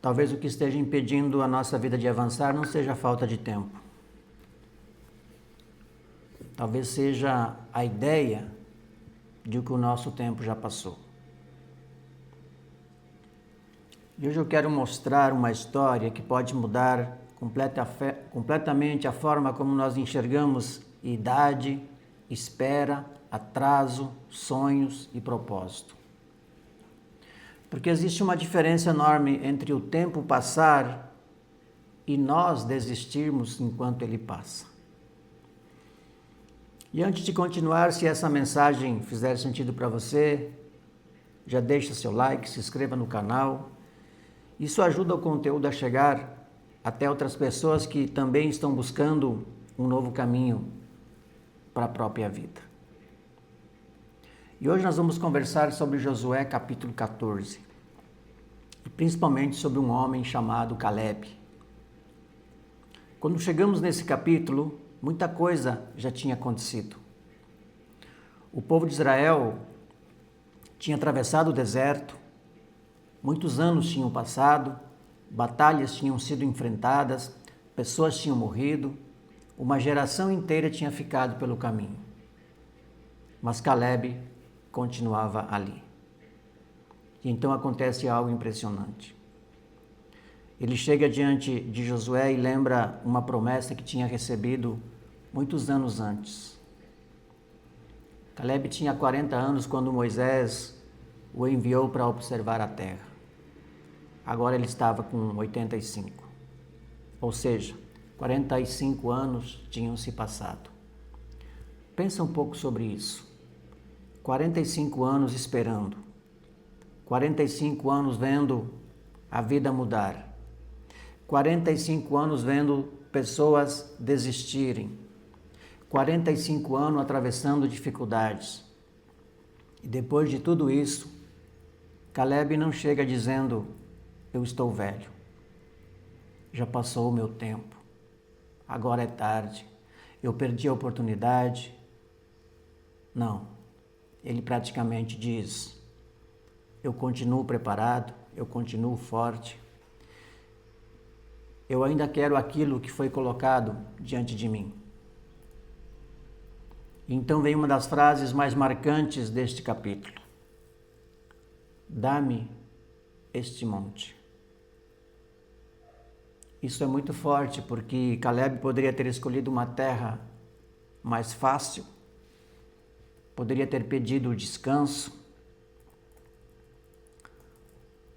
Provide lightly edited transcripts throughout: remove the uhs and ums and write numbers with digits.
Talvez o que esteja impedindo a nossa vida de avançar não seja a falta de tempo. Talvez seja a ideia de que o nosso tempo já passou. E hoje eu quero mostrar uma história que pode mudar completamente a forma como nós enxergamos idade, espera, atraso, sonhos e propósito. Porque existe uma diferença enorme entre o tempo passar e nós desistirmos enquanto ele passa. E antes de continuar, se essa mensagem fizer sentido para você, já deixa seu like, se inscreva no canal. Isso ajuda o conteúdo a chegar até outras pessoas que também estão buscando um novo caminho para a própria vida. E hoje nós vamos conversar sobre Josué capítulo 14, e principalmente sobre um homem chamado Caleb. Quando chegamos nesse capítulo, muita coisa já tinha acontecido. O povo de Israel tinha atravessado o deserto, muitos anos tinham passado, batalhas tinham sido enfrentadas, pessoas tinham morrido, uma geração inteira tinha ficado pelo caminho. Mas Caleb continuava ali. E então acontece algo impressionante. Ele chega diante de Josué e lembra uma promessa que tinha recebido muitos anos antes. Caleb tinha 40 anos quando Moisés o enviou para observar a terra. Agora ele estava com 85. Ou seja, 45 anos tinham se passado. Pensa um pouco sobre isso. 45 anos esperando. 45 anos vendo a vida mudar. 45 anos vendo pessoas desistirem. 45 anos atravessando dificuldades. E depois de tudo isso, Caleb não chega dizendo: eu estou velho. Já passou o meu tempo. Agora é tarde. Eu perdi a oportunidade. Não. Ele praticamente diz: eu continuo preparado, eu continuo forte. Eu ainda quero aquilo que foi colocado diante de mim. Então vem uma das frases mais marcantes deste capítulo. Dá-me este monte. Isso é muito forte, porque Caleb poderia ter escolhido uma terra mais fácil, poderia ter pedido descanso,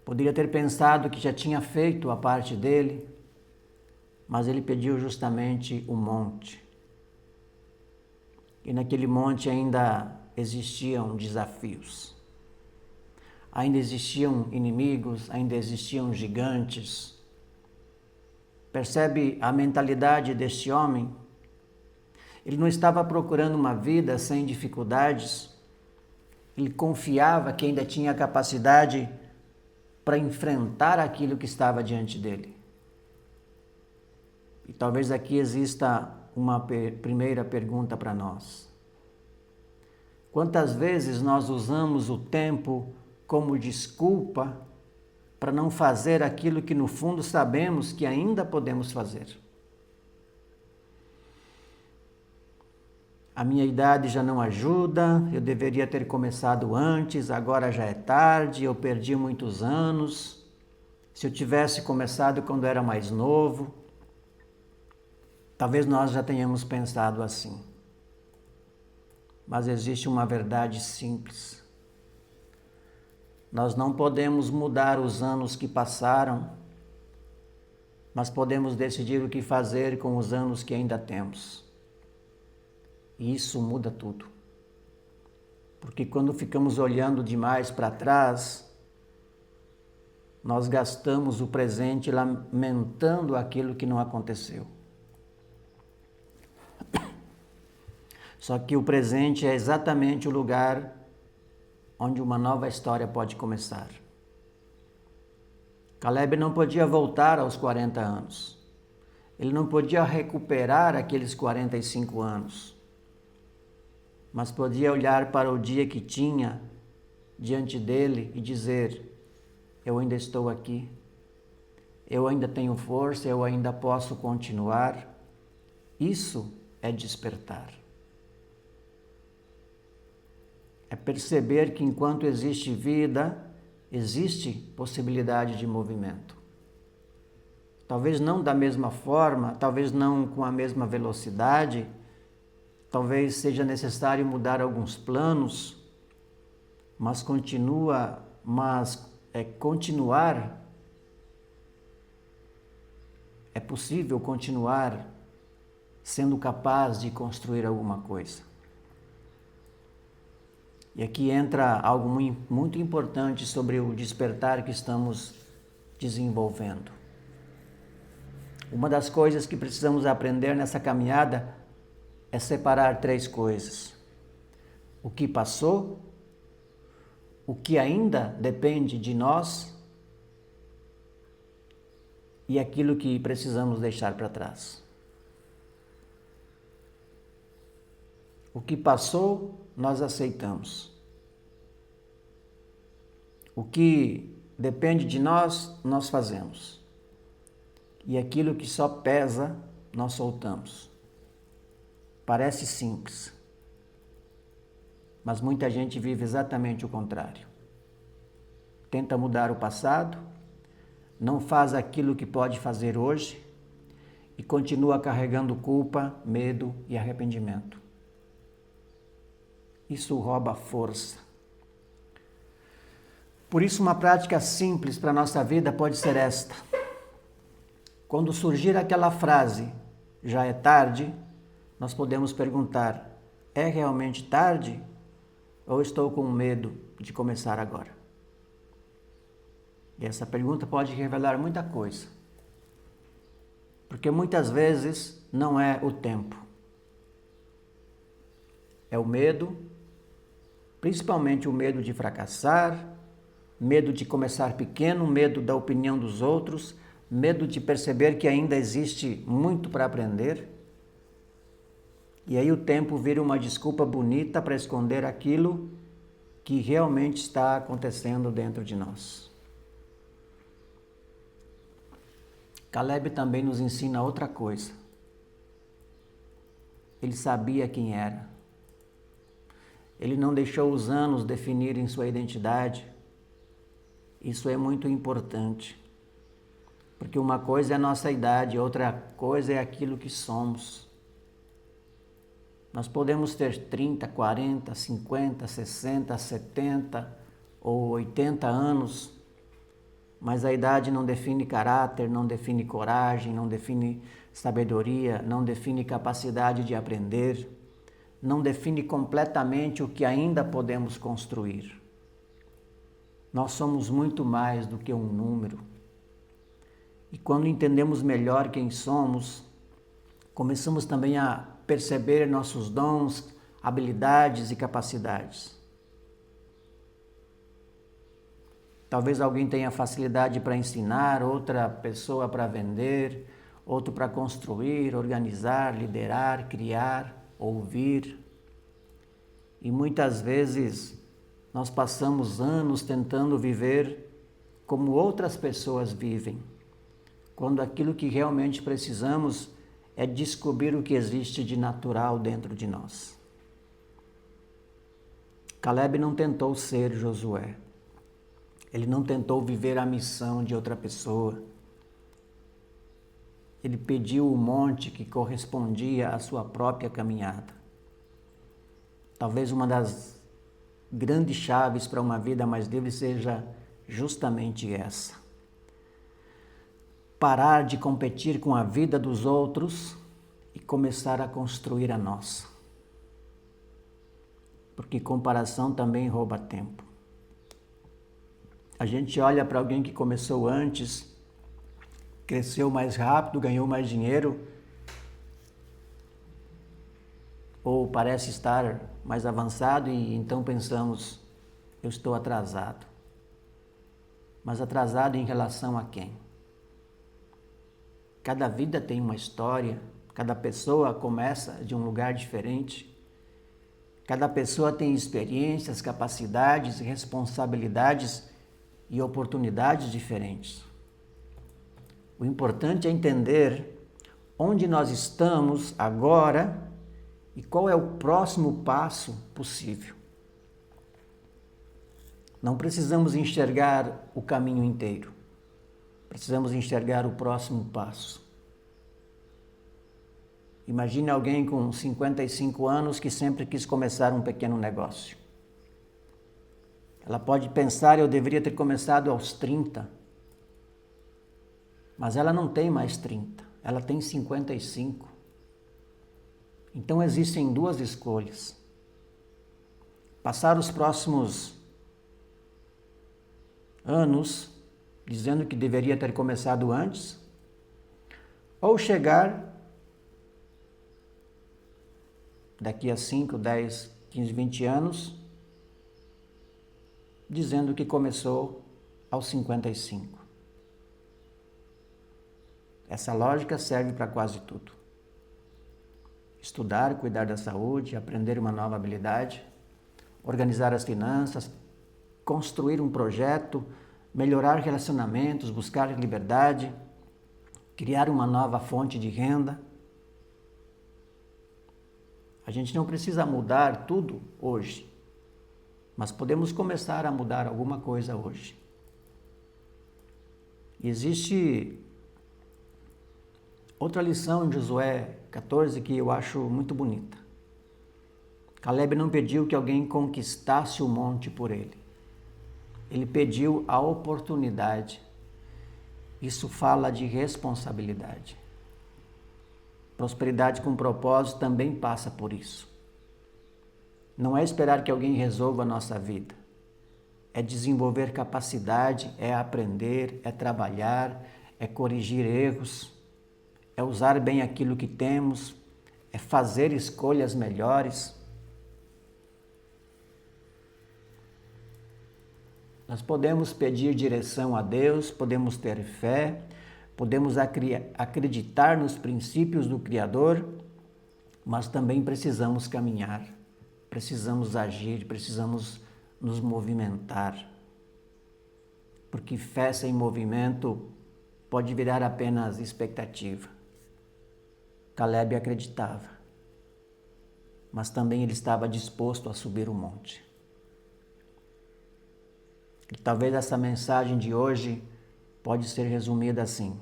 poderia ter pensado que já tinha feito a parte dele, mas ele pediu justamente o monte. E naquele monte ainda existiam desafios, ainda existiam inimigos, ainda existiam gigantes. Percebe a mentalidade deste homem? Ele não estava procurando uma vida sem dificuldades. Ele confiava que ainda tinha capacidade para enfrentar aquilo que estava diante dele. E talvez aqui exista uma primeira pergunta para nós. Quantas vezes nós usamos o tempo como desculpa para não fazer aquilo que no fundo sabemos que ainda podemos fazer? A minha idade já não ajuda, eu deveria ter começado antes, agora já é tarde, eu perdi muitos anos. Se eu tivesse começado quando era mais novo, talvez nós já tenhamos pensado assim. Mas existe uma verdade simples. Nós não podemos mudar os anos que passaram, mas podemos decidir o que fazer com os anos que ainda temos. E isso muda tudo. Porque quando ficamos olhando demais para trás, nós gastamos o presente lamentando aquilo que não aconteceu. Só que o presente é exatamente o lugar onde uma nova história pode começar. Caleb não podia voltar aos 40 anos. Ele não podia recuperar aqueles 45 anos. Mas podia olhar para o dia que tinha diante dele e dizer: eu ainda estou aqui. eu ainda tenho força, eu ainda posso continuar. Isso é despertar. É perceber que enquanto existe vida, existe possibilidade de movimento. Talvez não da mesma forma, talvez não com a mesma velocidade, talvez seja necessário mudar alguns planos, mas continuar é possível continuar sendo capaz de construir alguma coisa. E aqui entra algo muito importante sobre o despertar que estamos desenvolvendo. Uma das coisas que precisamos aprender nessa caminhada é separar 3 coisas: o que passou, o que ainda depende de nós e aquilo que precisamos deixar para trás. O que passou, nós aceitamos. O que depende de nós, nós fazemos. E aquilo que só pesa, nós soltamos. Parece simples, mas muita gente vive exatamente o contrário. Tenta mudar o passado, não faz aquilo que pode fazer hoje e continua carregando culpa, medo e arrependimento. Isso rouba força. Por isso, uma prática simples para a nossa vida pode ser esta. Quando surgir aquela frase, já é tarde, nós podemos perguntar, é realmente tarde ou estou com medo de começar agora? E essa pergunta pode revelar muita coisa. Porque muitas vezes não é o tempo. É o medo, principalmente o medo de fracassar, medo de começar pequeno, medo da opinião dos outros, medo de perceber que ainda existe muito para aprender. E aí o tempo vira uma desculpa bonita para esconder aquilo que realmente está acontecendo dentro de nós. Caleb também nos ensina outra coisa. Ele sabia quem era. Ele não deixou os anos definirem sua identidade. Isso é muito importante. Porque uma coisa é a nossa idade, outra coisa é aquilo que somos. Nós podemos ter 30, 40, 50, 60, 70 ou 80 anos, mas a idade não define caráter, não define coragem, não define sabedoria, não define capacidade de aprender, não define completamente o que ainda podemos construir. Nós somos muito mais do que um número. E quando entendemos melhor quem somos, começamos também a perceber nossos dons, habilidades e capacidades. Talvez alguém tenha facilidade para ensinar, outra pessoa para vender, outro para construir, organizar, liderar, criar, ouvir. E muitas vezes nós passamos anos tentando viver como outras pessoas vivem, quando aquilo que realmente precisamos é descobrir o que existe de natural dentro de nós. Caleb não tentou ser Josué. Ele não tentou viver a missão de outra pessoa. Ele pediu o monte que correspondia à sua própria caminhada. Talvez uma das grandes chaves para uma vida mais livre seja justamente essa. Parar de competir com a vida dos outros e começar a construir a nossa. Porque comparação também rouba tempo. A gente olha para alguém que começou antes, cresceu mais rápido, ganhou mais dinheiro, ou parece estar mais avançado e então pensamos, eu estou atrasado. Mas atrasado em relação a quem? Cada vida tem uma história, cada pessoa começa de um lugar diferente. Cada pessoa tem experiências, capacidades, responsabilidades e oportunidades diferentes. O importante é entender onde nós estamos agora e qual é o próximo passo possível. Não precisamos enxergar o caminho inteiro. Precisamos enxergar o próximo passo. Imagine alguém com 55 anos que sempre quis começar um pequeno negócio. Ela pode pensar, eu deveria ter começado aos 30. Mas ela não tem mais 30, ela tem 55. Então existem duas escolhas. Passar os próximos anos dizendo que deveria ter começado antes, ou chegar daqui a 5, 10, 15, 20 anos dizendo que começou aos 55. Essa lógica serve para quase tudo. Estudar, cuidar da saúde, aprender uma nova habilidade, organizar as finanças, construir um projeto, melhorar relacionamentos, buscar liberdade, criar uma nova fonte de renda. A gente não precisa mudar tudo hoje, mas podemos começar a mudar alguma coisa hoje. E existe outra lição em Josué 14 que eu acho muito bonita. Caleb não pediu que alguém conquistasse o monte por ele. Ele pediu a oportunidade. Isso fala de responsabilidade. Prosperidade com propósito também passa por isso. Não é esperar que alguém resolva a nossa vida. É desenvolver capacidade, é aprender, é trabalhar, é corrigir erros, é usar bem aquilo que temos, é fazer escolhas melhores. Nós podemos pedir direção a Deus, podemos ter fé, podemos acreditar nos princípios do Criador, mas também precisamos caminhar, precisamos agir, precisamos nos movimentar. Porque fé sem movimento pode virar apenas expectativa. Caleb acreditava, mas também ele estava disposto a subir o monte. E talvez essa mensagem de hoje pode ser resumida assim: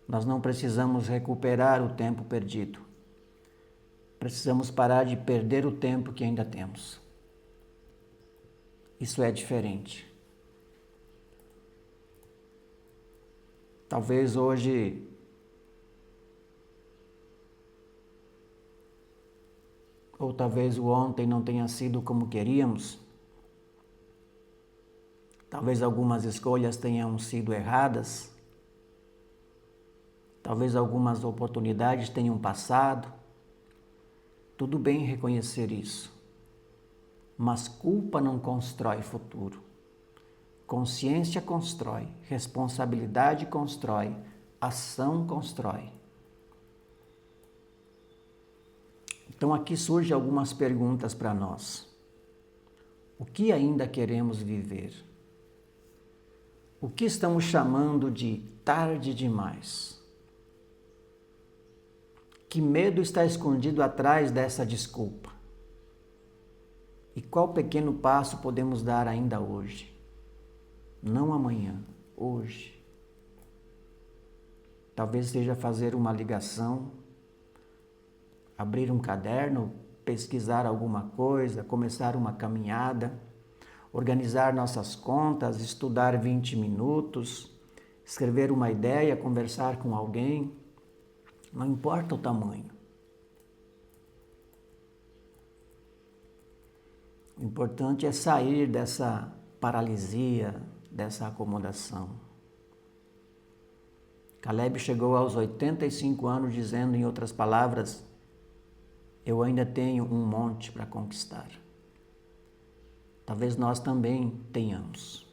nós não precisamos recuperar o tempo perdido. Precisamos parar de perder o tempo que ainda temos. Isso é diferente. Talvez hoje ou talvez o ontem não tenha sido como queríamos. Talvez algumas escolhas tenham sido erradas. Talvez algumas oportunidades tenham passado. Tudo bem reconhecer isso. Mas culpa não constrói futuro. Consciência constrói, responsabilidade constrói, ação constrói. Então aqui surgem algumas perguntas para nós. O que ainda queremos viver? O que estamos chamando de tarde demais? Que medo está escondido atrás dessa desculpa? E qual pequeno passo podemos dar ainda hoje? Não amanhã, hoje. Talvez seja fazer uma ligação, abrir um caderno, pesquisar alguma coisa, começar uma caminhada, organizar nossas contas, estudar 20 minutos, escrever uma ideia, conversar com alguém. Não importa o tamanho. O importante é sair dessa paralisia, dessa acomodação. Caleb chegou aos 85 anos dizendo, em outras palavras, eu ainda tenho um monte para conquistar. Talvez nós também tenhamos.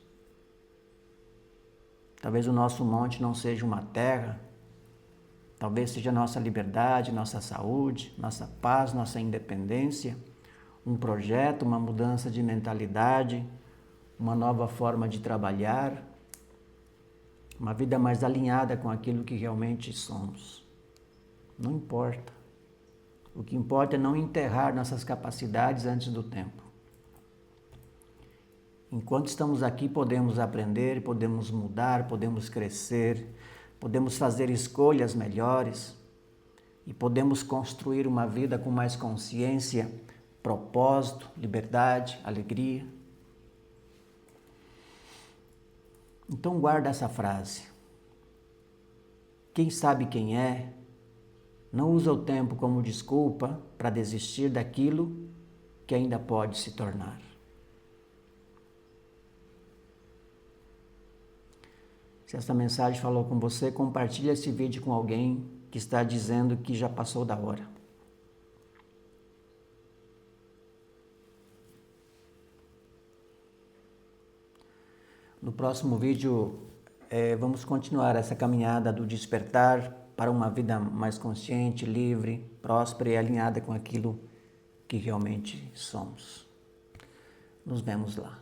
Talvez o nosso monte não seja uma terra, talvez seja nossa liberdade, nossa saúde, nossa paz, nossa independência, um projeto, uma mudança de mentalidade, uma nova forma de trabalhar. uma vida mais alinhada com aquilo que realmente somos. Não importa. O que importa é não enterrar nossas capacidades antes do tempo. Enquanto estamos aqui, podemos aprender, podemos mudar, podemos crescer, podemos fazer escolhas melhores e podemos construir uma vida com mais consciência, propósito, liberdade, alegria. Então guarda essa frase. Quem sabe quem é, não usa o tempo como desculpa para desistir daquilo que ainda pode se tornar. Se essa mensagem falou com você, compartilhe esse vídeo com alguém que está dizendo que já passou da hora. No próximo vídeo, vamos continuar essa caminhada do despertar para uma vida mais consciente, livre, próspera e alinhada com aquilo que realmente somos. Nos vemos lá.